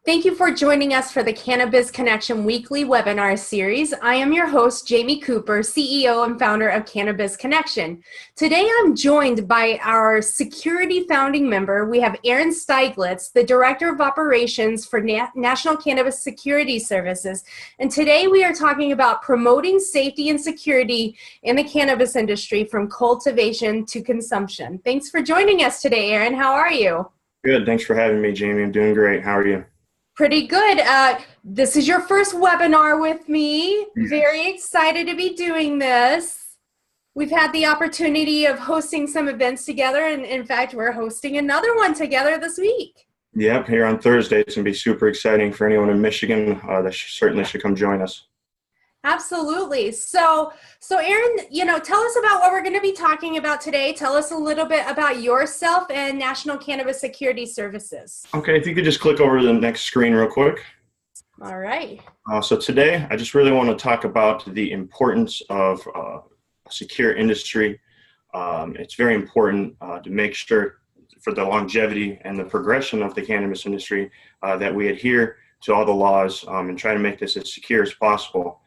Thank you for joining us for the Cannabis Connection weekly webinar series. I am your host, Jamie Cooper, CEO and founder of Cannabis Connection. Today, I'm joined by our security founding member. We have Aaron Steiglitz, the Director of Operations for National Cannabis Security Services. And today we are talking about promoting safety and security in the cannabis industry from cultivation to consumption. Thanks for joining us today, Aaron. How are you? Good. Thanks for having me, Jamie. I'm doing great. How are you? Pretty good. This is your first webinar with me. Yes. Very excited to be doing this. We've had the opportunity of hosting some events together, and in fact, we're hosting another one together this week. Yep, here on Thursday. It's going to be super exciting for anyone in Michigan that certainly should come join us. Absolutely. So Aaron, tell us about what we're going to be talking about today. Tell us a little bit about yourself and National Cannabis Security Services. Okay, if you could just click over to the next screen real quick. All right. So today, I just really want to talk about the importance of a secure industry. It's very important to make sure for the longevity and the progression of the cannabis industry that we adhere to all the laws and try to make this as secure as possible.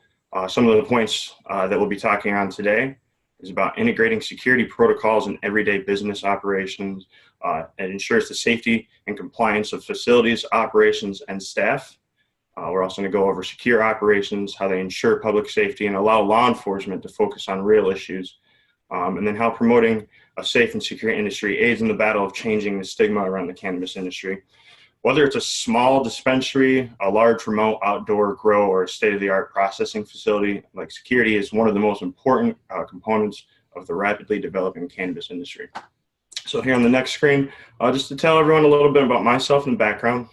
Some of the points that we'll be talking on today is about integrating security protocols in everyday business operations. It ensures the safety and compliance of facilities, operations, and staff. We're also going to go over secure operations, how they ensure public safety and allow law enforcement to focus on real issues. And then how promoting a safe and secure industry aids in the battle of changing the stigma around the cannabis industry. Whether it's a small dispensary, a large remote outdoor grow, or a state-of-the-art processing facility, like security is one of the most important components of the rapidly developing cannabis industry. So here on the next screen, just to tell everyone a little bit about myself and background.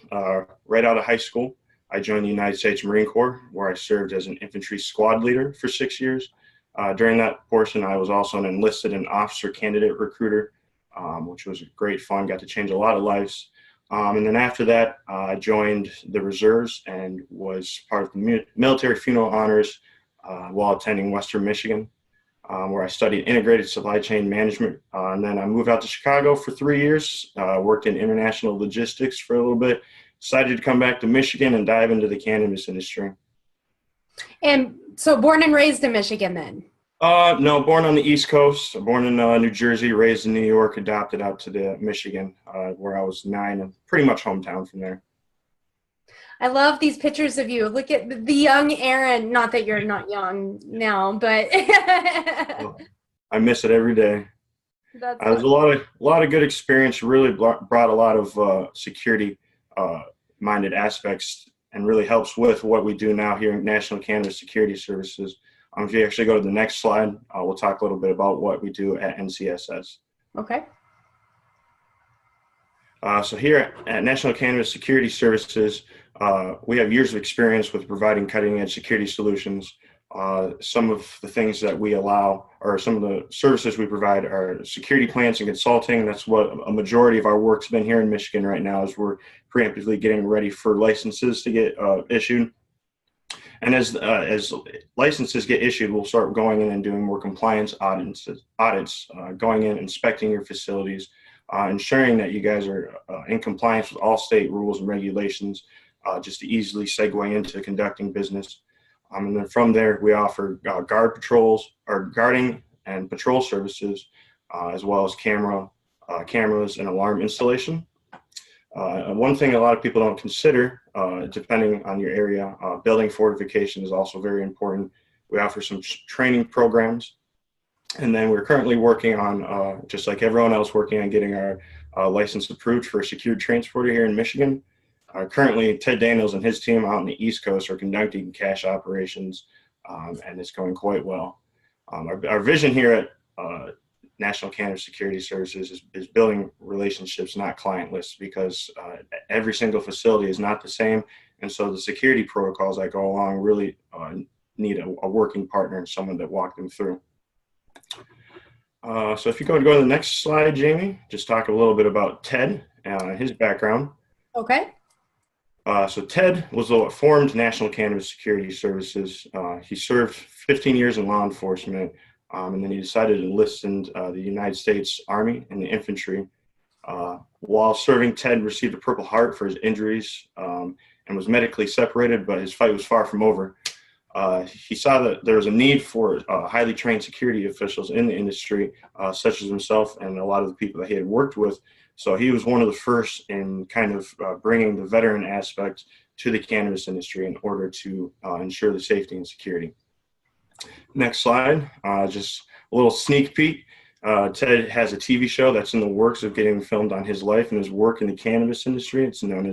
Right out of high school, I joined the United States Marine Corps, where I served as an infantry squad leader for 6 years. During that portion, I was also an enlisted and officer candidate recruiter, which was great fun, got to change a lot of lives. And then after that, I joined the reserves and was part of the military funeral honors while attending Western Michigan, where I studied integrated supply chain management. And then I moved out to Chicago for 3 years, worked in international logistics for a little bit, decided to come back to Michigan and dive into the cannabis industry. And so born and raised in Michigan then? No, born on the East Coast, born in New Jersey, raised in New York, adopted out to the Michigan, where I was 9 and pretty much hometown from there. I love these pictures of you. Look at the young Aaron. Not that you're not young now, but I miss it every day. That's There's a lot of good experience. Really brought a lot of security minded aspects, and really helps with what we do now here in National Cannabis Security Services. If you actually go to the next slide, we'll talk a little bit about what we do at NCSS. Okay. So here at National Cannabis Security Services, we have years of experience with providing cutting-edge security solutions. Some of the things that we allow, or some of the services we provide, are security plans and consulting. That's what a majority of our work's been here in Michigan right now, is we're preemptively getting ready for licenses to get issued. And as licenses get issued, we'll start going in and doing more compliance audits, going in, inspecting your facilities, ensuring that you guys are in compliance with all state rules and regulations, just to easily segue into conducting business. And then from there, we offer guard patrols, or guarding and patrol services, as well as cameras and alarm installation. One thing a lot of people don't consider, depending on your area, building fortification is also very important. We offer some training programs. And then we're currently working on, just like everyone else, working on getting our license approved for a secured transporter here in Michigan. Currently, Ted Daniels and his team out on the East Coast are conducting cash operations, and it's going quite well. Our vision here at National Cannabis Security Services is building relationships, not client lists, because every single facility is not the same. And so the security protocols that go along really need a working partner and someone to walk them through. So if you go to the next slide, Jamie, just talk a little bit about Ted and his background. Okay. So Ted was what formed National Cannabis Security Services. He served 15 years in law enforcement, and then he decided to enlist in the United States Army in the infantry. While serving, Ted received a Purple Heart for his injuries, and was medically separated, but his fight was far from over. He saw that there was a need for highly trained security officials in the industry, such as himself and a lot of the people that he had worked with. So he was one of the first in kind of bringing the veteran aspect to the cannabis industry in order to ensure the safety and security. Next slide, just a little sneak peek. Ted has a TV show that's in the works of getting filmed on his life and his work in the cannabis industry. It's going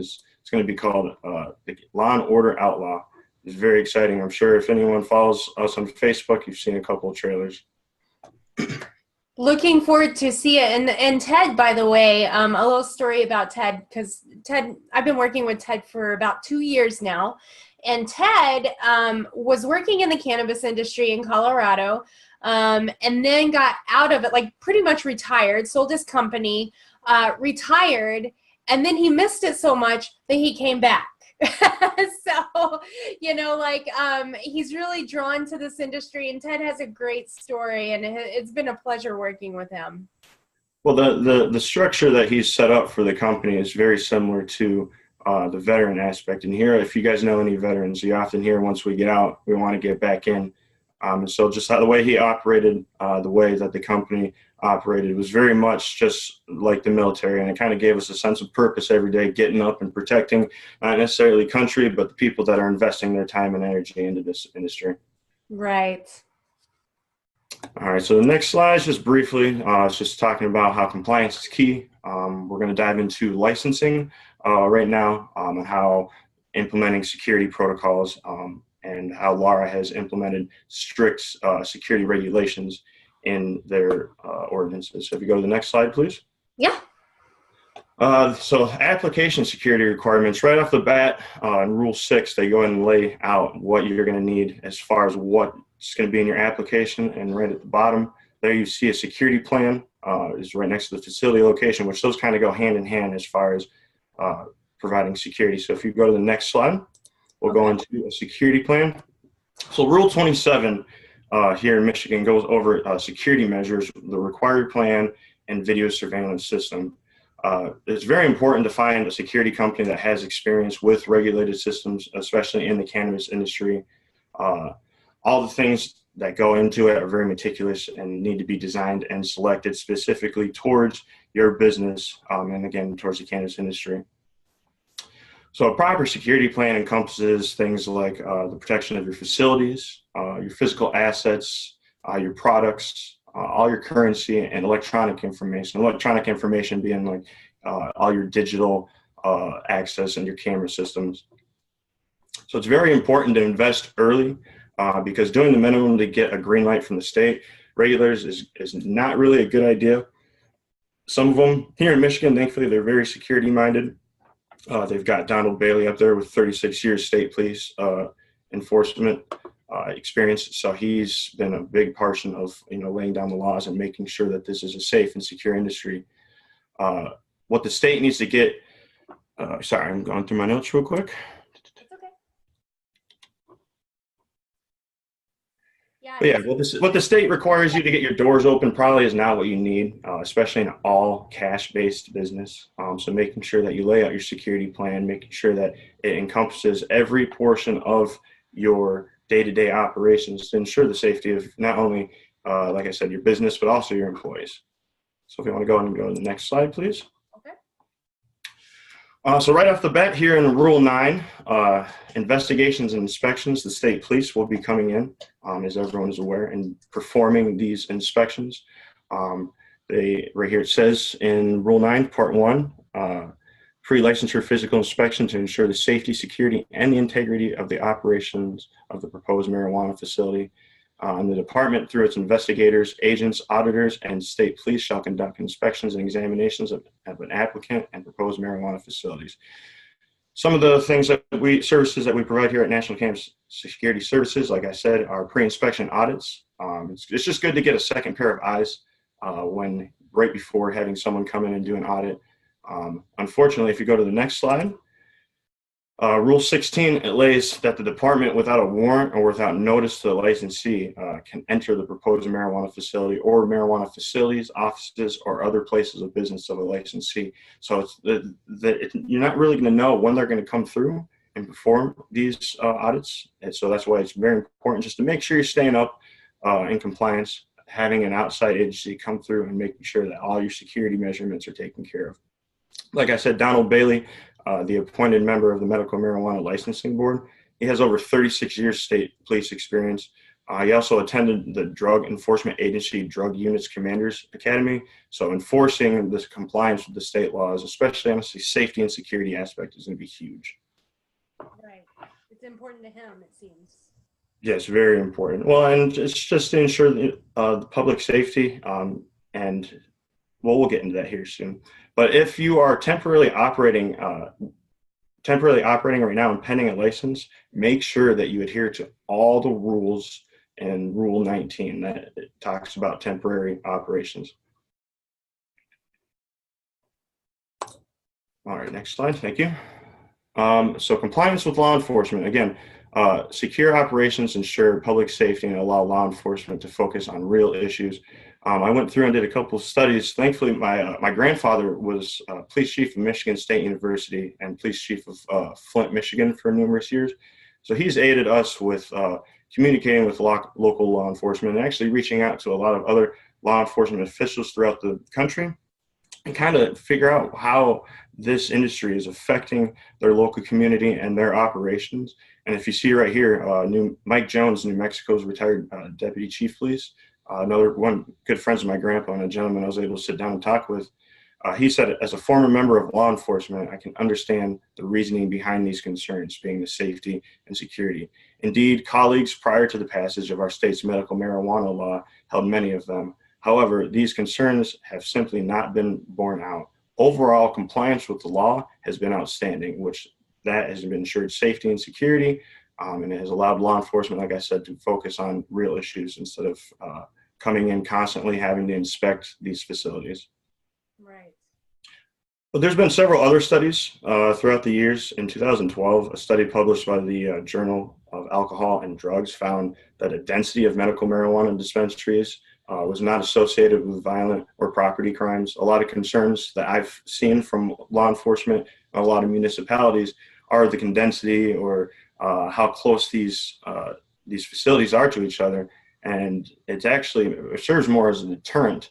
to be called Law and Order Outlaw. It's very exciting. I'm sure if anyone follows us on Facebook, you've seen a couple of trailers. Looking forward to see it. And Ted, by the way, a little story about Ted, because Ted, I've been working with Ted for about 2 years now. And Ted was working in the cannabis industry in Colorado, and then got out of it, like pretty much retired, sold his company, retired, and then he missed it so much that he came back. So, he's really drawn to this industry, and Ted has a great story, and it's been a pleasure working with him. Well, the structure that he's set up for the company is very similar to the veteran aspect. And here, if you guys know any veterans, you often hear once we get out, we want to get back in. And so just the way he operated, the way that the company operated was very much just like the military. And it kind of gave us a sense of purpose every day, getting up and protecting not necessarily country, but the people that are investing their time and energy into this industry. Right. All right, so the next slide is just briefly, it's just talking about how compliance is key. We're going to dive into licensing right now, and how implementing security protocols, and how Laura has implemented strict security regulations in their ordinances. So if you go to the next slide, please. Yeah. So application security requirements, right off the bat, in Rule 6, they go and lay out what you're going to need as far as what's going to be in your application. And right at the bottom there, you see a security plan is right next to the facility location, which those kind of go hand in hand as far as providing security. So if you go to the next slide, we'll go into a security plan. So Rule 27 here in Michigan goes over security measures, the required plan, and video surveillance system. It's very important to find a security company that has experience with regulated systems, especially in the cannabis industry. All the things that go into it are very meticulous and need to be designed and selected specifically towards your business, and again, towards the cannabis industry. So a proper security plan encompasses things like the protection of your facilities, your physical assets, your products, all your currency, and electronic information. Electronic information being like all your digital access and your camera systems. So it's very important to invest early, because doing the minimum to get a green light from the state regulators is not really a good idea. Some of them here in Michigan, thankfully, they're very security minded. They've got Donald Bailey up there with 36 years state police enforcement experience. So he's been a big portion of laying down the laws and making sure that this is a safe and secure industry. What the state needs to get, sorry, I'm going through my notes real quick. But yeah, what the state requires you to get your doors open probably is not what you need, especially in an all cash-based business. So making sure that you lay out your security plan, making sure that it encompasses every portion of your day-to-day operations to ensure the safety of not only, like I said, your business, but also your employees. So if you want to go and go to the next slide, please. So right off the bat here in Rule 9, investigations and inspections, the state police will be coming in, as everyone is aware, and performing these inspections. Right here it says in Rule 9, Part 1, pre-licensure physical inspection to ensure the safety, security, and the integrity of the operations of the proposed marijuana facility. And the department, through its investigators, agents, auditors, and state police, shall conduct inspections and examinations of an applicant and proposed marijuana facilities. Some of the services that we provide here at National Cannabis Security Services, like I said, are pre-inspection audits. It's just good to get a second pair of eyes right before having someone come in and do an audit. Unfortunately, if you go to the next slide, Rule 16, it lays that the department, without a warrant or without notice to the licensee, can enter the proposed marijuana facility or marijuana facilities, offices, or other places of business of a licensee. So you're not really going to know when they're going to come through and perform these audits. And so that's why it's very important just to make sure you're staying up in compliance, having an outside agency come through and making sure that all your security measurements are taken care of. Like I said, Donald Bailey, the appointed member of the Medical Marijuana Licensing Board, he has over 36 years state police experience. He also attended the Drug Enforcement Agency Drug Units Commanders Academy. So enforcing this compliance with the state laws, especially on the safety and security aspect, is going to be huge. Right. It's important to him, it seems. Yes, very important. Well, and it's just to ensure the public safety, and well, we'll get into that here soon. But if you are temporarily operating right now and pending a license, make sure that you adhere to all the rules in Rule 19 that it talks about temporary operations. All right, next slide. Thank you. So compliance with law enforcement. Again, secure operations ensure public safety and allow law enforcement to focus on real issues. I went through and did a couple of studies. Thankfully, my grandfather was police chief of Michigan State University and police chief of Flint, Michigan for numerous years. So he's aided us with communicating with local law enforcement and actually reaching out to a lot of other law enforcement officials throughout the country and kind of figure out how this industry is affecting their local community and their operations. And if you see right here, Mike Jones, New Mexico's retired deputy chief police, another one good friends of my grandpa and a gentleman I was able to sit down and talk with. He said, as a former member of law enforcement, I can understand the reasoning behind these concerns, being the safety and security. Indeed, colleagues prior to the passage of our state's medical marijuana law held many of them. However, these concerns have simply not been borne out. Overall, compliance with the law has been outstanding, which that has ensured safety and security, and it has allowed law enforcement, like I said, to focus on real issues instead of coming in constantly having to inspect these facilities. Right. But there's been several other studies throughout the years. In 2012, a study published by the Journal of Alcohol and Drugs found that a density of medical marijuana dispensaries was not associated with violent or property crimes. A lot of concerns that I've seen from law enforcement, a lot of municipalities, are the density or how close these facilities are to each other. And it serves more as a deterrent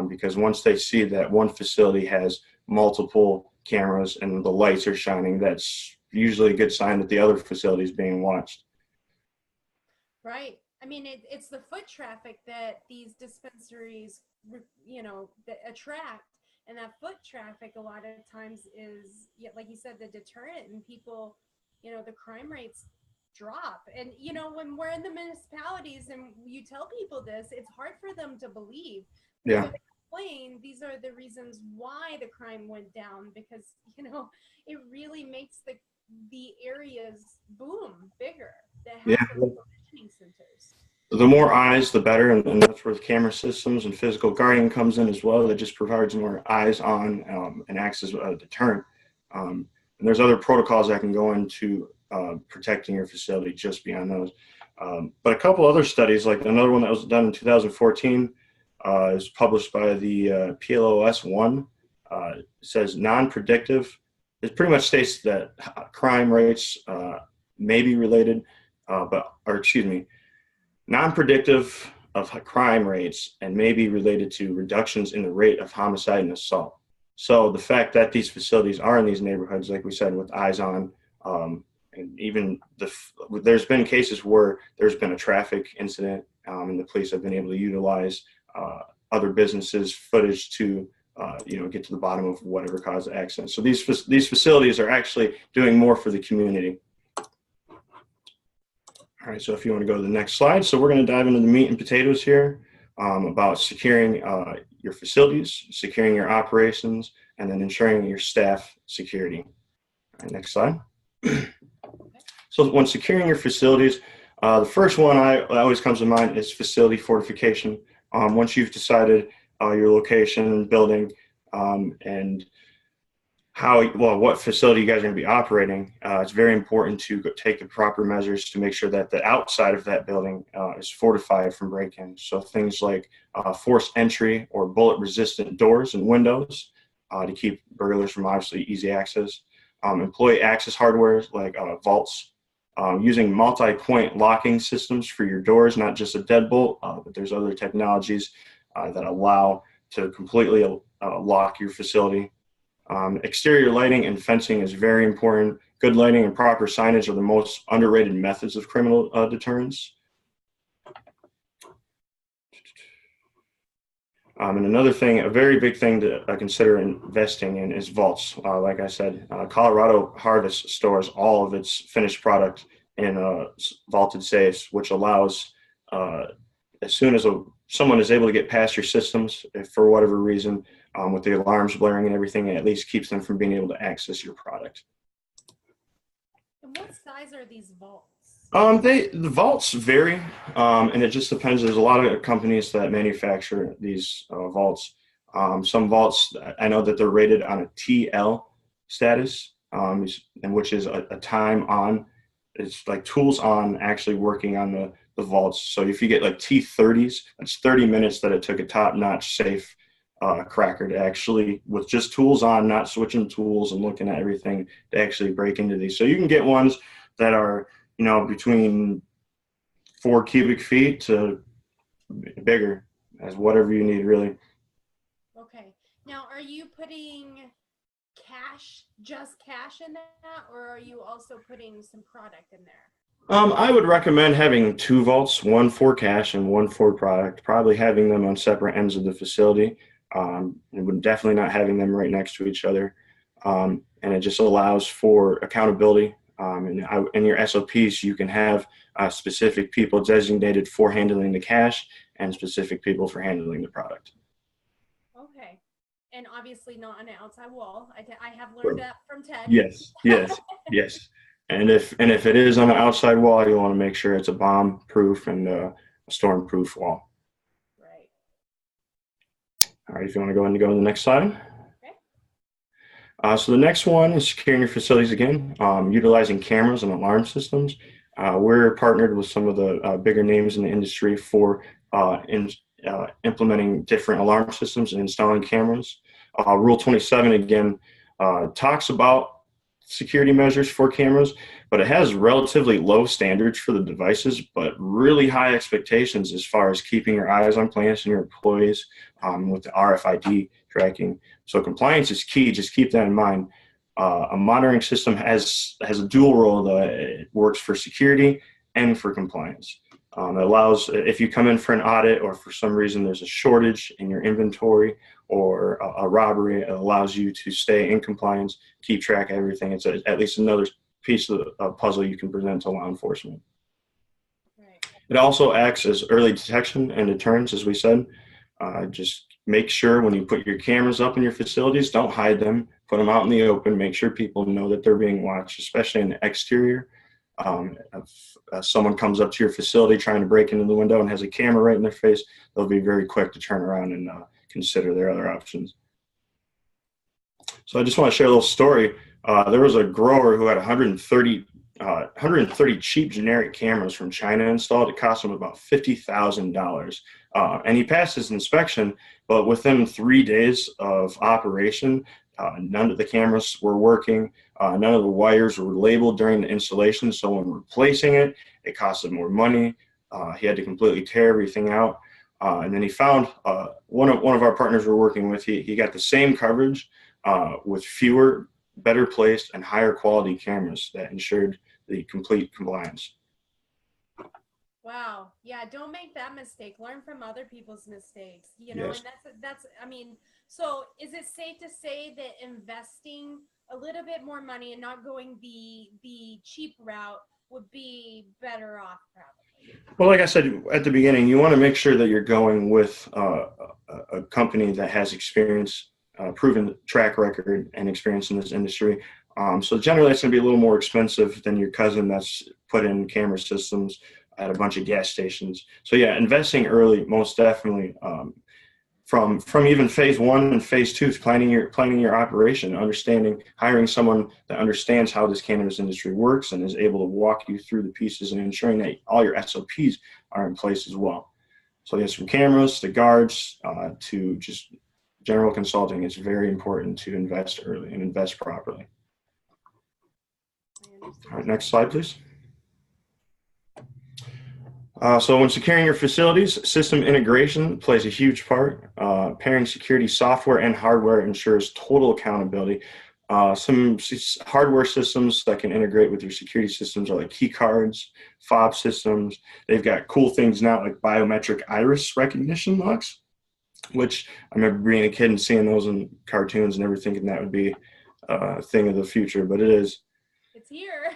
because once they see that one facility has multiple cameras and the lights are shining, that's usually a good sign that the other facility is being watched. Right. I mean, it's the foot traffic that these dispensaries, that attract. And that foot traffic a lot of times is, like you said, the deterrent, and people, the crime rates drop. And, when we're in the municipalities and you tell people this, it's hard for them to believe. Yeah. So they explain these are the reasons why the crime went down, because, it really makes the areas boom bigger that have those provisioning centers. The more eyes, the better, and that's where the camera systems and physical guarding comes in as well. That just provides more eyes on and acts as a deterrent. And there's other protocols that can go into protecting your facility just beyond those. But a couple other studies, like another one that was done in 2014, is published by the PLOS1, says non-predictive. It pretty much states that crime rates may be related, non-predictive of crime rates and may be related to reductions in the rate of homicide and assault. So the fact that these facilities are in these neighborhoods, like we said, with eyes on, and even there's been cases where there's been a traffic incident, and the police have been able to utilize other businesses' footage to get to the bottom of whatever caused the accident. So these facilities are actually doing more for the community. All right, so if you want to go to the next slide. So we're going to dive into the meat and potatoes here about securing your facilities, securing your operations, and then ensuring your staff security. All right, next slide. So when securing your facilities, the first one that always comes to mind is facility fortification. Once you've decided your location, building, and what facility you guys are going to be operating, it's very important to take the proper measures to make sure that the outside of that building is fortified from break-in. So things like forced entry or bullet-resistant doors and windows to keep burglars from obviously easy access. employee access hardware like vaults, using multi-point locking systems for your doors, not just a deadbolt, but there's other technologies that allow to completely lock your facility. Exterior lighting and fencing is very important. Good lighting and proper signage are the most underrated methods of criminal deterrence. And another thing, a very big thing to consider investing in is vaults. Like I said, Colorado Harvest stores all of its finished product in vaulted safes, which allows, as soon as someone is able to get past your systems, if for whatever reason, with the alarms blaring and everything, it at least keeps them from being able to access your product. And what size are these vaults? The vaults vary, and it just depends. There's a lot of companies that manufacture these vaults. Some vaults, I know that they're rated on a TL status, and which is a time on. It's like tools on actually working on the vaults. So if you get like T30s, that's 30 minutes that it took a top-notch safe cracker to actually, with just tools on, not switching tools and looking at everything, to actually break into these. So you can get ones that are, between 4 cubic feet to bigger, as whatever you need, really. Okay. Now, are you putting just cash in that, or are you also putting some product in there? I would recommend having 2 vaults, one for cash and one for product, probably having them on separate ends of the facility. And definitely not having them right next to each other. And it just allows for accountability. And in your SOPs, you can have specific people designated for handling the cash and specific people for handling the product. Okay. And obviously not on an outside wall. I have learned that from Ted. Yes, yes, yes. And if it is on an outside wall, you want to make sure it's a bomb-proof and a storm-proof wall. Right. All right, if you want to go ahead and go to the next slide. Okay. So the next one is securing your facilities again, utilizing cameras and alarm systems. We're partnered with some of the bigger names in the industry for implementing different alarm systems and installing cameras. Rule 27, again, talks about security measures for cameras, but it has relatively low standards for the devices, but really high expectations as far as keeping your eyes on plants and your employees with the RFID tracking. So compliance is key. Just keep that in mind. A monitoring system has a dual role, though. It works for security and for compliance. It allows, if you come in for an audit or for some reason there's a shortage in your inventory or a robbery, it allows you to stay in compliance, keep track of everything. It's at least another piece of the puzzle you can present to law enforcement. Right. It also acts as early detection and deterrence, as we said. Just make sure when you put your cameras up in your facilities, don't hide them, put them out in the open, make sure people know that they're being watched, especially in the exterior. If someone comes up to your facility trying to break into the window and has a camera right in their face, they'll be very quick to turn around and consider their other options. So I just want to share a little story. There was a grower who had 130 cheap generic cameras from China installed. It cost him about $50,000. And he passed his inspection, but within 3 days of operation, none of the cameras were working. None of the wires were labeled during the installation. So when replacing it, it costed more money. He had to completely tear everything out. And then he found one of our partners we're working with. He got the same coverage with fewer, better placed, and higher quality cameras that ensured the complete compliance. Wow. Yeah. Don't make that mistake. Learn from other people's mistakes, yes. And that's, so is it safe to say that investing a little bit more money and not going the cheap route would be better off probably? Well, like I said at the beginning, you want to make sure that you're going with a company that has experience, proven track record and experience in this industry. So generally it's going to be a little more expensive than your cousin that's put in camera systems at a bunch of gas stations. So yeah, investing early, most definitely. From even phase 1 and phase 2 is planning your operation, understanding, hiring someone that understands how this cannabis industry works and is able to walk you through the pieces and ensuring that all your SOPs are in place as well. So yes, from cameras to guards to just general consulting, it's very important to invest early and invest properly. All right, next slide, please. So when securing your facilities, system integration plays a huge part. Pairing security software and hardware ensures total accountability. Some hardware systems that can integrate with your security systems are like key cards, fob systems. They've got cool things now like biometric iris recognition locks, which I remember being a kid and seeing those in cartoons and never thinking that would be a thing of the future, but it is. It's here.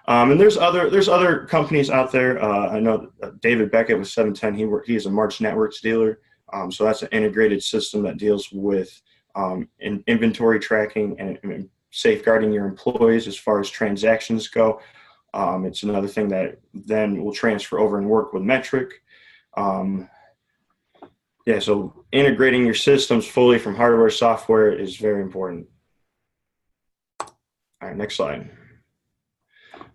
And there's other companies out there. I know David Beckett with 710. He is a March Networks dealer. So that's an integrated system that deals with inventory tracking and safeguarding your employees as far as transactions go. It's another thing that then will transfer over and work with Metric. Yeah, so integrating your systems fully from hardware software is very important. All right, next slide.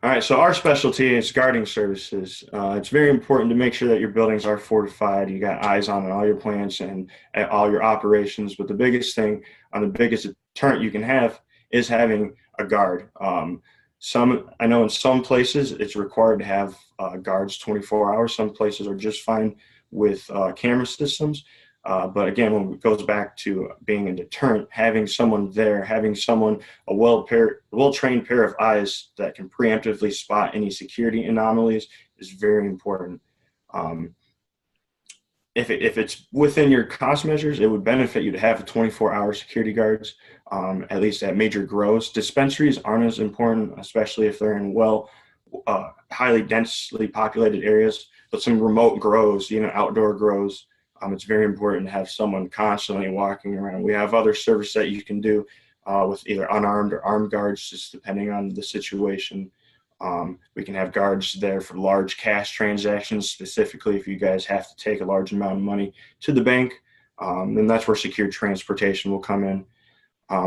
All right, so our specialty is guarding services. It's very important to make sure that your buildings are fortified. You got eyes on all your plants and all your operations. But the biggest thing, the biggest deterrent you can have is having a guard. I know in some places it's required to have guards 24 hours. Some places are just fine with camera systems. But again, when it goes back to being a deterrent, having someone there, having a well-trained pair of eyes that can preemptively spot any security anomalies is very important. If it's within your cost measures, it would benefit you to have 24-hour security guards, at least at major grows. Dispensaries aren't as important, especially if they're in highly densely populated areas, but some remote grows, outdoor grows, it's very important to have someone constantly walking around. We have other service that you can do with either unarmed or armed guards, just depending on the situation. We can have guards there for large cash transactions, specifically if you guys have to take a large amount of money to the bank. And that's where secure transportation will come in.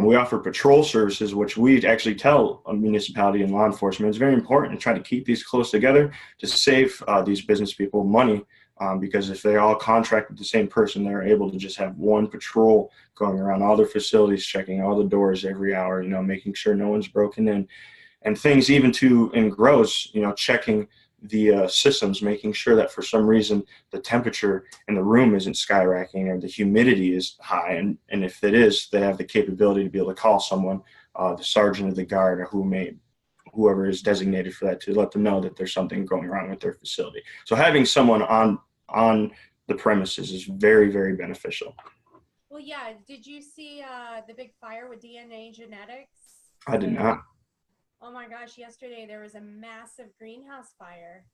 We offer patrol services, which we actually tell a municipality and law enforcement it's very important to try to keep these close together to save these business people money. Because if they all contract with the same person, they're able to just have one patrol going around all their facilities, checking all the doors every hour, making sure no one's broken in. And things even in grows, checking the systems, making sure that for some reason the temperature in the room isn't skyrocketing or the humidity is high. And if it is, they have the capability to be able to call someone, the sergeant of the guard or whoever is designated for that, to let them know that there's something going wrong with their facility. So having someone on the premises is very, very beneficial. Well, yeah. Did you see the big fire with DNA Genetics? I did not. Oh my gosh, yesterday there was a massive greenhouse fire,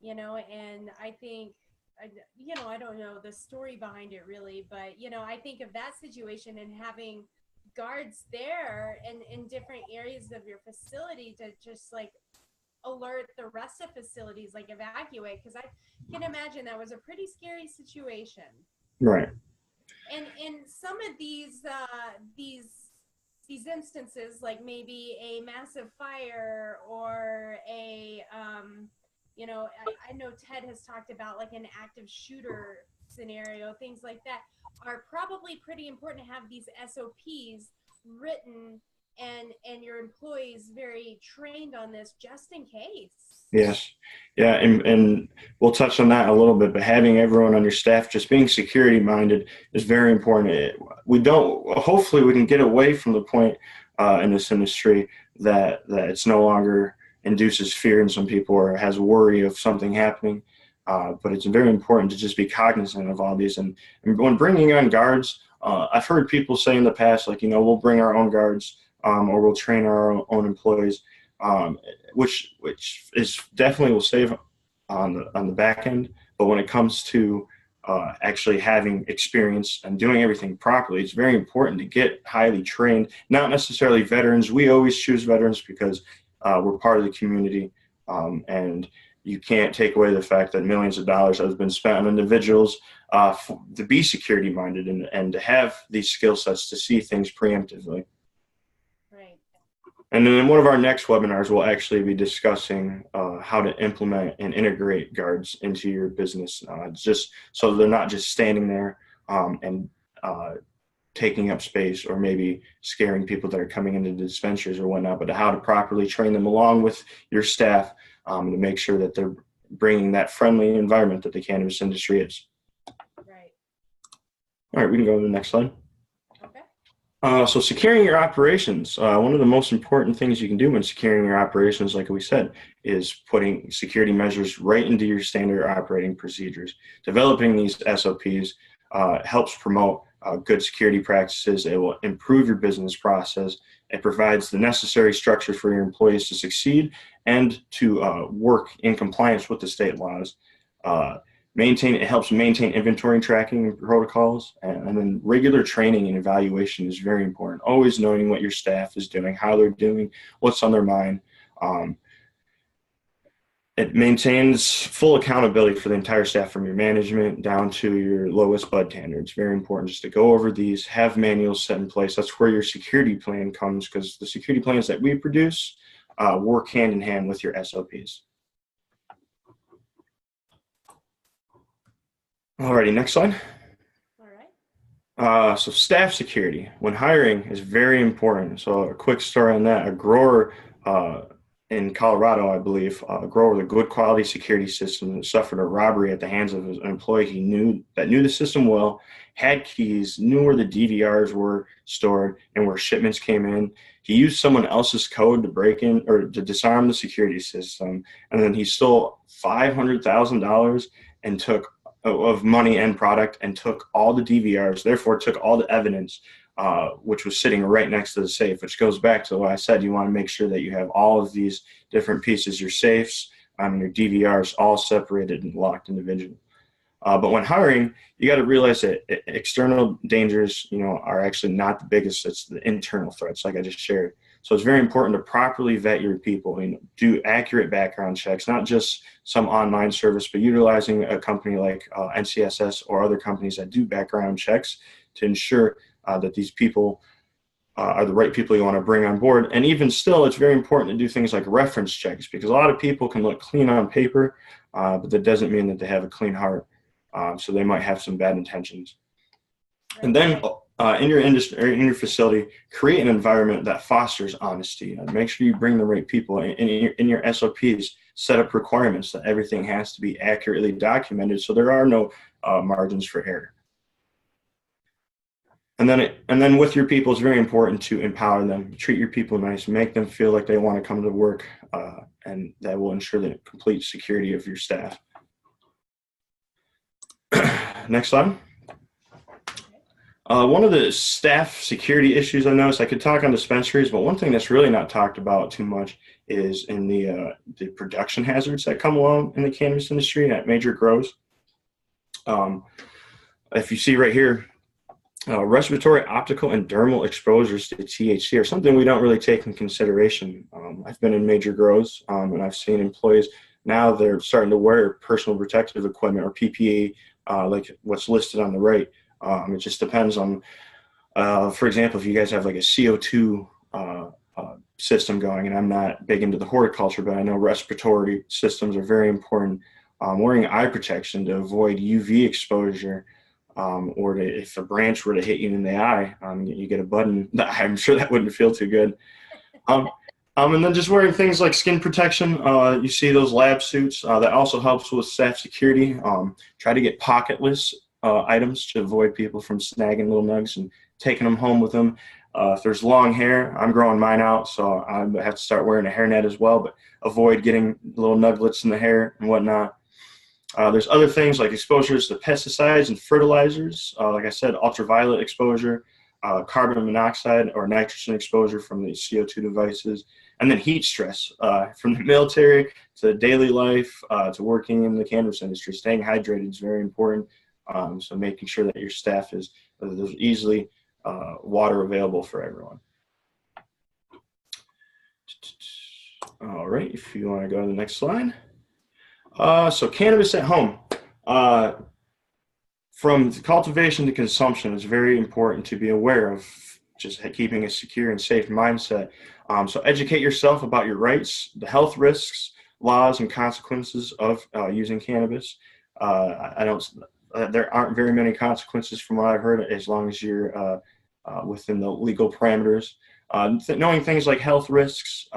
and I think, I don't know the story behind it really, but, I think of that situation and having guards there and in different areas of your facility to just like alert the rest of facilities, like evacuate, because I can imagine that was a pretty scary situation. Right. And in some of these instances, like maybe a massive fire or I know Ted has talked about like an active shooter scenario, things like that are probably pretty important to have these SOPs written and your employees very trained on this just in case. Yes. Yeah. And we'll touch on that a little bit, but having everyone on your staff, just being security minded is very important. Hopefully we can get away from the point in this industry that it's no longer induces fear in some people or has worry of something happening. But it's very important to just be cognizant of all these. And when bringing on guards, I've heard people say in the past, like, we'll bring our own guards or we'll train our own employees, which is definitely will save on the back end. But when it comes to actually having experience and doing everything properly, it's very important to get highly trained, not necessarily veterans. We always choose veterans because we're part of the community, and you can't take away the fact that millions of dollars have been spent on individuals to be security minded and to have these skill sets to see things preemptively. Right. And then in one of our next webinars, we'll actually be discussing how to implement and integrate guards into your business, just so they're not just standing there and taking up space or maybe scaring people that are coming into the dispensaries or whatnot, but how to properly train them along with your staff to make sure that they're bringing that friendly environment that the cannabis industry is. Right. All right, we can go to the next slide. Okay. So securing your operations, one of the most important things you can do when securing your operations, like we said, is putting security measures right into your standard operating procedures. Developing these SOPs helps promote good security practices. It will improve your business process. It provides the necessary structure for your employees to succeed and to work in compliance with the state laws. It helps maintain inventory tracking protocols, and then regular training and evaluation is very important. Always knowing what your staff is doing, how they're doing, what's on their mind. It maintains full accountability for the entire staff from your management down to your lowest bud tender. It's very important just to go over these, have manuals set in place. That's where your security plan comes, because the security plans that we produce work hand in hand with your SOPs. Alrighty, next slide. All right. So staff security when hiring is very important. So a quick story on that: a grower in Colorado, I believe, a grower with a good quality security system suffered a robbery at the hands of an employee he knew the system well, had keys, knew where the DVRs were stored and where shipments came in. He used someone else's code to break in or to disarm the security system, and then he stole $500,000 and took of money and product and took all the DVRs, therefore took all the evidence, which was sitting right next to the safe, which goes back to what I said. You want to make sure that you have all of these different pieces, your safes, your DVRs, all separated and locked individually. But when hiring, you got to realize that external dangers, are actually not the biggest. It's the internal threats, like I just shared. So it's very important to properly vet your people and do accurate background checks, not just some online service, but utilizing a company like NCSS or other companies that do background checks to ensure that these people are the right people you want to bring on board. And even still, it's very important to do things like reference checks, because a lot of people can look clean on paper, but that doesn't mean that they have a clean heart. So they might have some bad intentions. And then in your industry, or in your facility, create an environment that fosters honesty. Make sure you bring the right people. In your SOPs, set up requirements that everything has to be accurately documented, so there are no margins for error. And then with your people, it's very important to empower them, treat your people nice, make them feel like they want to come to work, and that will ensure the complete security of your staff. Next slide. One of the staff security issues I noticed, I could talk on dispensaries, but one thing that's really not talked about too much is in the production hazards that come along in the cannabis industry at major grows. If you see right here, respiratory, optical, and dermal exposures to THC are something we don't really take in consideration. I've been in major grows, and I've seen employees now they're starting to wear personal protective equipment or PPE, like what's listed on the right. It just depends on, for example, if you guys have like a CO2 system going, and I'm not big into the horticulture, but I know respiratory systems are very important. Wearing eye protection to avoid UV exposure, or if a branch were to hit you in the eye, you get a bud in the eye. I'm sure that wouldn't feel too good. And then just wearing things like skin protection. You see those lab suits. That also helps with staff security. Try to get pocketless items to avoid people from snagging little nugs and taking them home with them. If there's long hair, I'm growing mine out, so I have to start wearing a hairnet as well, but avoid getting little nuglets in the hair and whatnot. There's other things like exposures to pesticides and fertilizers. Like I said, ultraviolet exposure, carbon monoxide or nitrogen exposure from the CO2 devices, and then heat stress from the military to daily life to working in the cannabis industry. Staying hydrated is very important. So making sure that your staff there's easily water available for everyone. All right, if you want to go to the next slide. So cannabis at home. From cultivation to consumption, it's very important to be aware of just keeping a secure and safe mindset. So educate yourself about your rights, the health risks, laws, and consequences of using cannabis. There aren't very many consequences from what I've heard, as long as you're within the legal parameters. Knowing things like health risks,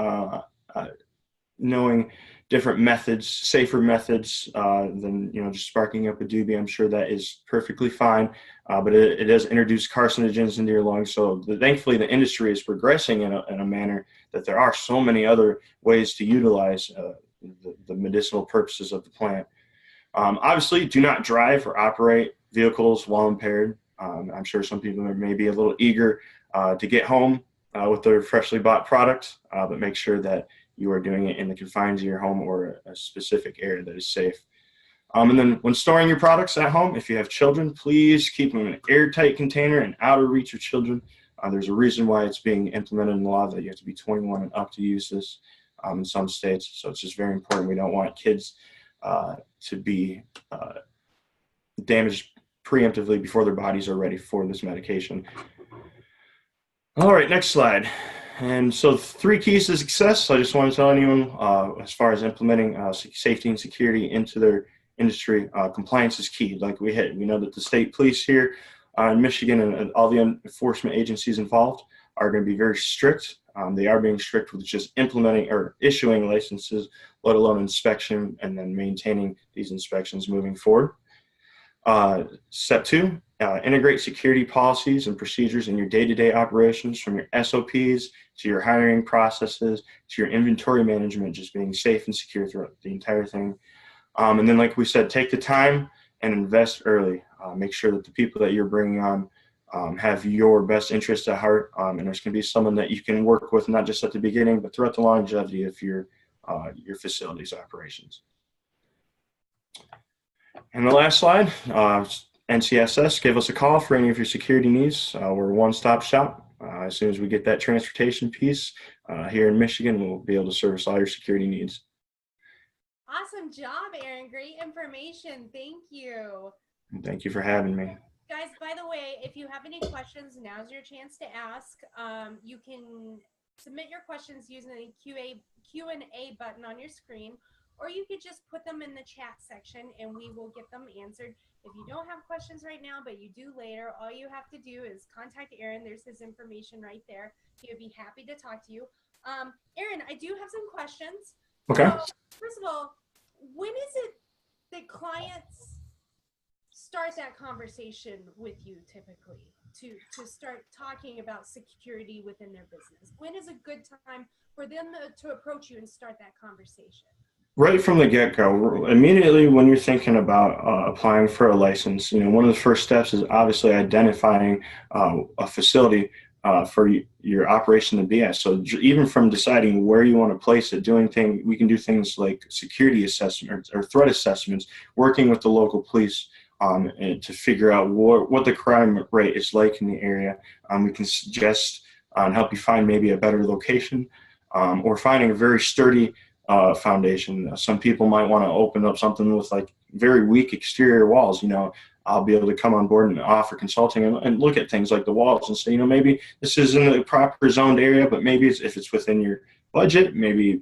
knowing different methods, safer methods than just sparking up a doobie. I'm sure that is perfectly fine, but it does introduce carcinogens into your lungs. So thankfully, the industry is progressing in a manner that there are so many other ways to utilize the medicinal purposes of the plant. Obviously, do not drive or operate vehicles while impaired. I'm sure some people are maybe a little eager to get home with their freshly bought product, but make sure that you are doing it in the confines of your home or a specific area that is safe. And then when storing your products at home, if you have children, please keep them in an airtight container and out of reach of children. There's a reason why it's being implemented in the law that you have to be 21 and up to use this in some states. So it's just very important. We don't want kids to be damaged preemptively before their bodies are ready for this medication. All right, next slide. And so 3 keys to success. I just want to tell anyone as far as implementing safety and security into their industry, compliance is key. Like we know that the state police here in Michigan and all the enforcement agencies involved are going to be very strict. They are being strict with just implementing or issuing licenses, let alone inspection, and then maintaining these inspections moving forward. Step 2, integrate security policies and procedures in your day-to-day operations, from your SOPs to your hiring processes to your inventory management, just being safe and secure throughout the entire thing. And then, like we said, take the time and invest early. Make sure that the people that you're bringing on have your best interests at heart, and there's going to be someone that you can work with, not just at the beginning, but throughout the longevity of your facility's operations. And the last slide, NCSS, give us a call for any of your security needs. We're a one-stop shop. As soon as we get that transportation piece here in Michigan, we'll be able to service all your security needs. Awesome job, Aaron. Great information. Thank you. And thank you for having me. Guys, by the way, if you have any questions, now's your chance to ask. You can submit your questions using the Q&A button on your screen, or you could just put them in the chat section and we will get them answered. If you don't have questions right now, but you do later, all you have to do is contact Aaron. There's his information right there. He would be happy to talk to you. Aaron, I do have some questions. Okay. So, first of all, when is it that clients start that conversation with you typically to start talking about security within their business? When is a good time for them to approach you and start that conversation? Right from the get-go, immediately when you're thinking about applying for a license, one of the first steps is obviously identifying a facility for your operation to be at. So even from deciding where you want to place it, we can do things like security assessments or threat assessments, working with the local police and to figure out what the crime rate is like in the area. We can suggest and help you find maybe a better location, or finding a very sturdy foundation. Some people might want to open up something with like very weak exterior walls. I'll be able to come on board and offer consulting and look at things like the walls and say, maybe this isn't a proper zoned area, but maybe if it's within your budget, maybe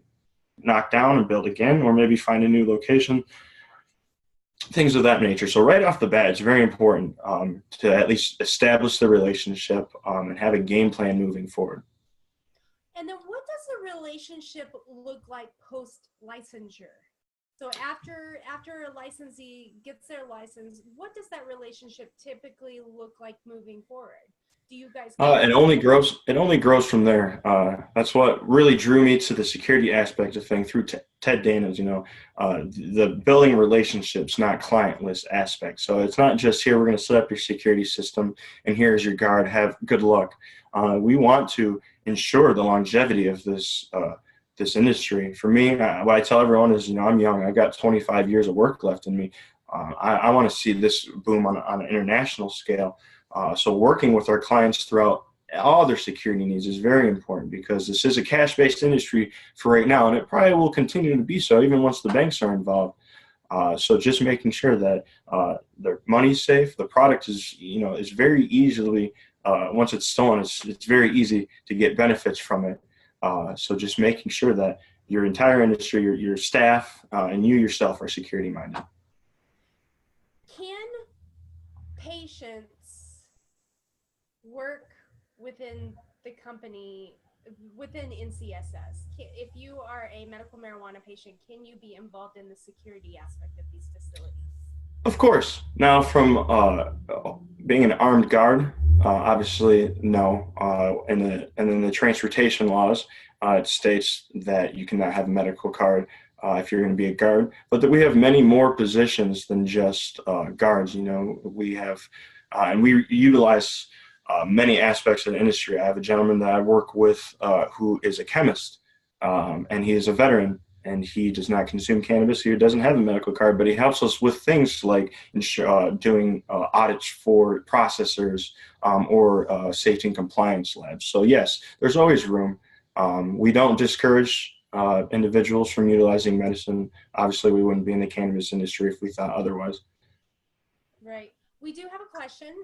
knock down and build again, or maybe find a new location, things of that nature. So right off the bat, it's very important to at least establish the relationship and have a game plan moving forward. And then what does the relationship look like post-licensure? So after a licensee gets their license, what does that relationship typically look like moving forward? Do you guys? It only grows from there. That's what really drew me to the security aspect of things through Ted Dana's. The building relationships, not clientless aspect. So it's not just here. We're going to set up your security system, and here's your guard. Have good luck. We want to ensure the longevity of this industry. For me, what I tell everyone is, I'm young. I got 25 years of work left in me. I want to see this boom on an international scale. So working with our clients throughout all their security needs is very important, because this is a cash-based industry for right now, and it probably will continue to be so even once the banks are involved. So just making sure that their money's safe. The product is very easily, once it's stolen, it's very easy to get benefits from it. So just making sure that your entire industry, your staff, and you yourself are security minded. Can patients work within the company, within NCSS? If you are a medical marijuana patient, can you be involved in the security aspect of these facilities? Of course. Now, from being an armed guard, obviously, no. And then the transportation laws, it states that you cannot have a medical card if you're going to be a guard. But that we have many more positions than just guards. You know, we have, and we utilize many aspects of the industry. I have a gentleman that I work with who is a chemist, and he is a veteran, and he does not consume cannabis. He doesn't have a medical card, but he helps us with things like doing audits for processors or safety and compliance labs. So yes, there's always room. We don't discourage individuals from utilizing medicine. Obviously, we wouldn't be in the cannabis industry if we thought otherwise. Right. We do have a question.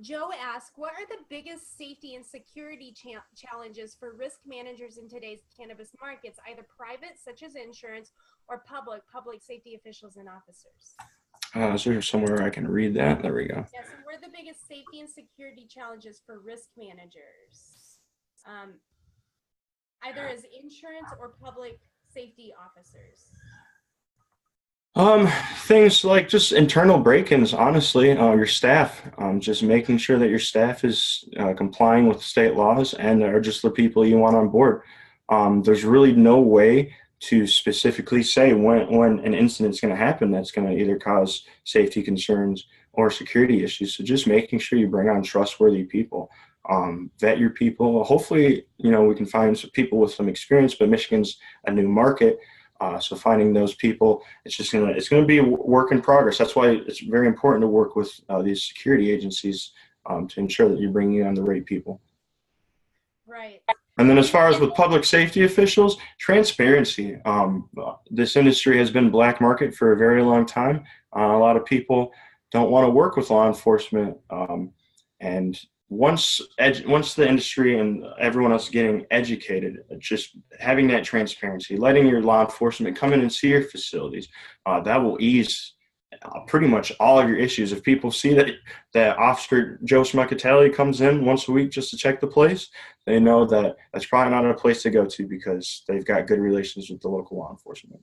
Joe asked, what are the biggest safety and security challenges for risk managers in today's cannabis markets, either private, such as insurance, or public safety officials and officers? Is there somewhere I can read that? There we go. Yes, and what are the biggest safety and security challenges for risk managers, either as insurance or public safety officers? Things like just internal break-ins, honestly, your staff, just making sure that your staff is complying with state laws and are just the people you want on board. There's really no way to specifically say when an incident is going to happen that's going to either cause safety concerns or security issues. So just making sure you bring on trustworthy people, vet your people. Hopefully, you know, we can find some people with some experience, but Michigan's a new market. So finding those people, it's gonna be a work in progress. That's why it's very important to work with these security agencies to ensure that you're bringing on the right people. Right. And then as far as with public safety officials, transparency. This industry has been black market for a very long time. A lot of people don't want to work with law enforcement, and once the industry and everyone else getting educated, just having that transparency, letting your law enforcement come in and see your facilities, that will ease pretty much all of your issues. If people see that Officer Joe Smuckatelli comes in once a week just to check the place, they know that that's probably not a place to go to because they've got good relations with the local law enforcement.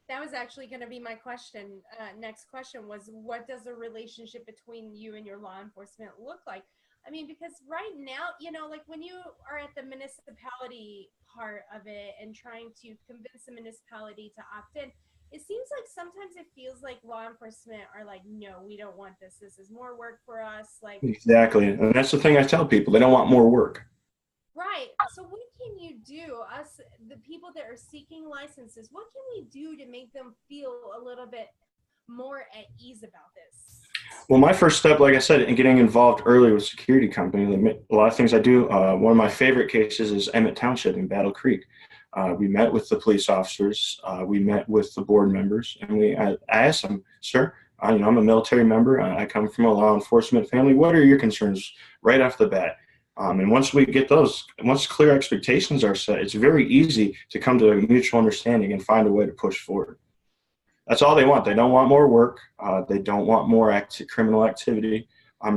That was actually going to be my question. Next question was, what does a relationship between you and your law enforcement look like? I mean, because right now, you know, like when you are at the municipality part of it and trying to convince the municipality to opt in, it seems like sometimes it feels like law enforcement are like, no, we don't want this. This is more work for us. Like, exactly. And that's the thing I tell people. They don't want more work. right. So what can you do, us, the people that are seeking licenses, what can we do to make them feel a little bit more at ease about this? Well, my first step, like I said, in getting involved early with security company, a lot of things I do. One of my favorite cases is Emmett Township in Battle Creek. We met with the police officers. We met with the board members, and I asked them, sir, I'm a military member. I come from a law enforcement family. What are your concerns right off the bat? And once we get those, once clear expectations are set, it's very easy to come to a mutual understanding and find a way to push forward. That's all they want. They don't want more work. They don't want more criminal activity.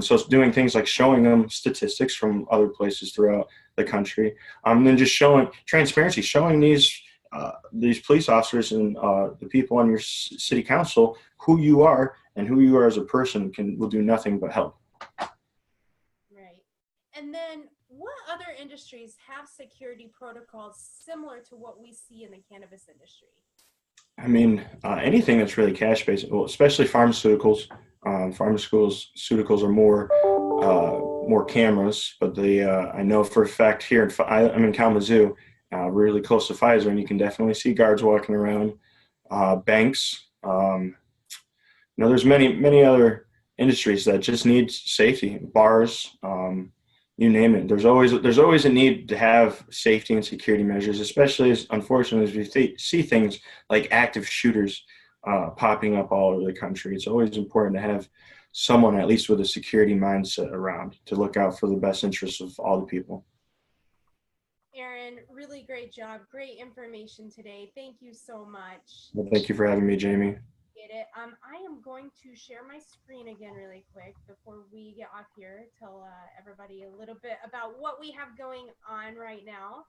So it's doing things like showing them statistics from other places throughout the country, and then just showing transparency, showing these police officers and the people on your city council who you are and who you are as a person will do nothing but help. Right. And then what other industries have security protocols similar to what we see in the cannabis industry? I mean, anything that's really cash-based, well, especially pharmaceuticals. Pharmaceuticals are more cameras, but I know for a fact here, I'm in Kalamazoo, really close to Pfizer, and you can definitely see guards walking around. Banks, there's many other industries that just need safety. Bars, you name it. There's always a need to have safety and security measures, especially as unfortunately as we see things like active shooters popping up all over the country. It's always important to have someone at least with a security mindset around to look out for the best interests of all the people. Aaron, really great job. Great information today. Thank you so much. Well, thank you for having me, Jamie. it. I am going to share my screen again really quick before we get off here. Tell everybody a little bit about what we have going on right now.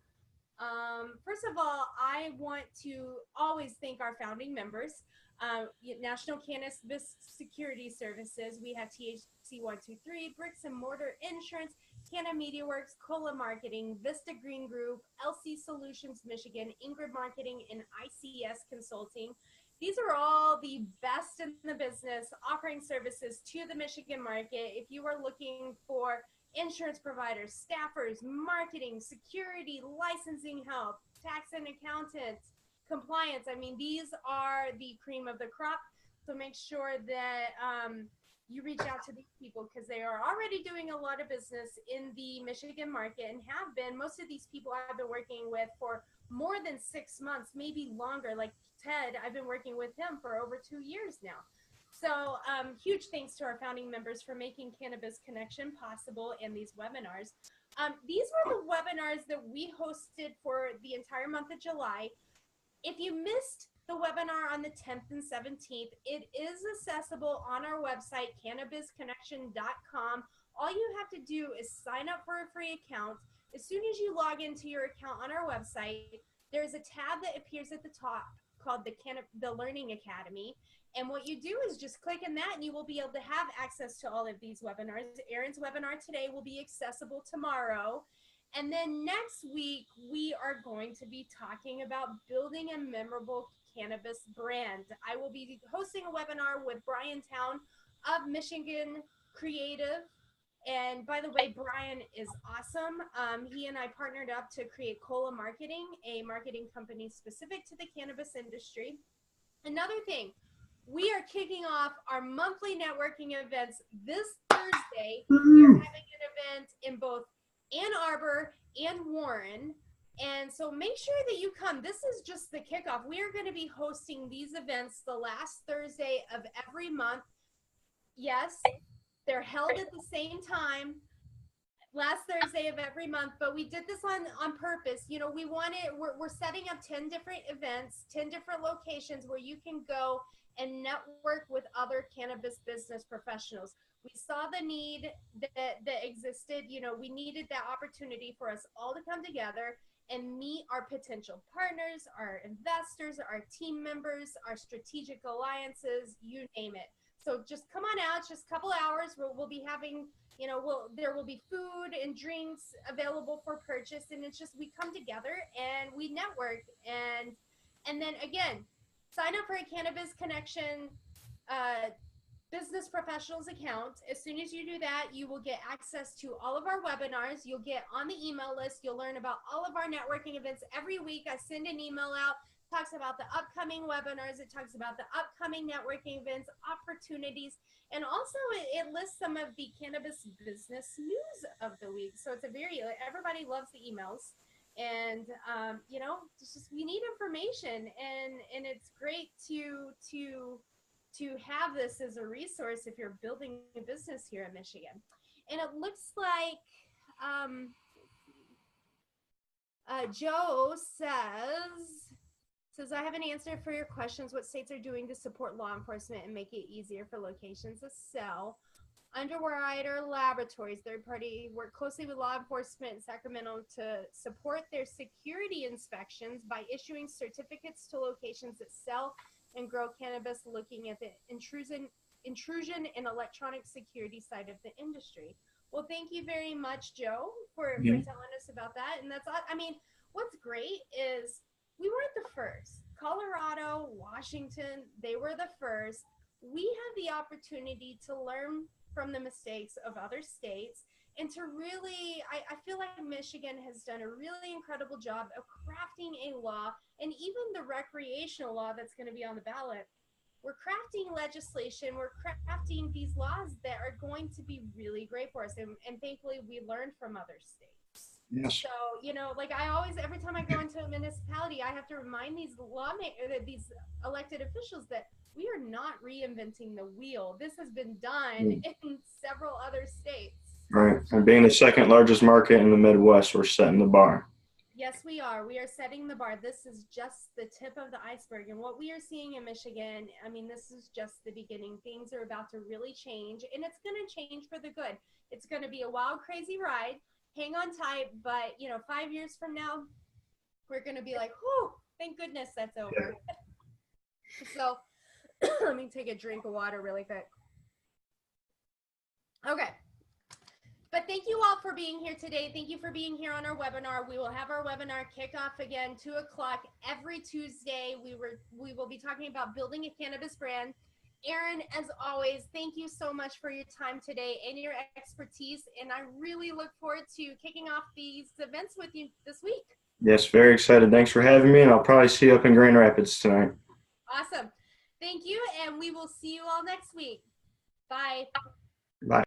First of all, I want to always thank our founding members. National Cannabis Security Services. We have THC 123, Bricks and Mortar Insurance, Canna Media Works, Cola Marketing, Vista Green Group, LC Solutions Michigan, Ingrid Marketing, and ICS Consulting. These are all the best in the business offering services to the Michigan market. If you are looking for insurance providers, staffers, marketing, security, licensing help, tax and accountants, compliance, I mean, these are the cream of the crop. So make sure that you reach out to these people because they are already doing a lot of business in the Michigan market and have been. Most of these people I've been working with for more than 6 months, maybe longer. Like Ted, I've been working with him for over 2 years now. So huge thanks to our founding members for making Cannabis Connection possible and these webinars. These were the webinars that we hosted for the entire month of July. If you missed the webinar on the 10th and 17th, it is accessible on our website, cannabisconnection.com. All you have to do is sign up for a free account. As soon as you log into your account on our website, there's a tab that appears at the top called the Learning Academy. And what you do is just click on that and you will be able to have access to all of these webinars. Aaron's webinar today will be accessible tomorrow. And then next week, we are going to be talking about building a memorable cannabis brand. I will be hosting a webinar with Brian Town of Michigan Creative. And by the way, Brian is awesome. He and I partnered up to create Cola Marketing, a marketing company specific to the cannabis industry. Another thing, we are kicking off our monthly networking events this Thursday. We are having an event in both Ann Arbor and Warren. And so make sure that you come. This is just the kickoff. We are going to be hosting these events the last Thursday of every month. Yes, they're held at the same time, last Thursday of every month, but we did this on purpose. You know, we're setting up 10 different events, 10 different locations where you can go and network with other cannabis business professionals. We saw the need that existed. You know, we needed that opportunity for us all to come together and meet our potential partners, our investors, our team members, our strategic alliances, you name it. So just come on out, just a couple hours. We'll be having, you know, there will be food and drinks available for purchase. And it's just, we come together and we network. And then again, sign up for a Cannabis Connection business professionals account. As soon as you do that, you will get access to all of our webinars. You'll get on the email list. You'll learn about all of our networking events. Every week I send an email out, talks about the upcoming webinars. It talks about the upcoming networking events, opportunities, and also it lists some of the cannabis business news of the week. So it's everybody loves the emails. And you know, it's just, we need information, and it's great to have this as a resource if you're building a business here in Michigan. And it looks like Joe says, I have an answer for your questions. What states are doing to support law enforcement and make it easier for locations to sell? Underwriter Laboratories, third party, work closely with law enforcement in Sacramento to support their security inspections by issuing certificates to locations that sell and grow cannabis, looking at the intrusion and electronic security side of the industry. Well, thank you very much, Joe, for telling us about that. And that's, I mean, what's great is we weren't the first. Colorado, Washington, they were the first. We have the opportunity to learn from the mistakes of other states and to really, I feel like Michigan has done a really incredible job of crafting a law, and even the recreational law that's going to be on the ballot. We're crafting legislation, we're crafting these laws that are going to be really great for us. And thankfully, we learned from other states. Yes. So, you know, like I always, every time I go into a municipality, I have to remind these these elected officials that we are not reinventing the wheel. This has been done in several other states. Right. And being the second largest market in the Midwest, we're setting the bar. Yes, we are. We are setting the bar. This is just the tip of the iceberg. And what we are seeing in Michigan, I mean, this is just the beginning. Things are about to really change, and it's going to change for the good. It's going to be a wild, crazy ride. Hang on tight. But, 5 years from now, we're going to be like, whew, thank goodness that's over. So let me take a drink of water really quick. Okay. But thank you all for being here today. Thank you for being here on our webinar. We will have our webinar kick off again 2 o'clock every Tuesday. We will be talking about building a cannabis brand. Aaron, as always, thank you so much for your time today and your expertise. And I really look forward to kicking off these events with you this week. Yes, very excited. Thanks for having me, and I'll probably see you up in Grand Rapids tonight. Awesome. Thank you, and we will see you all next week. Bye.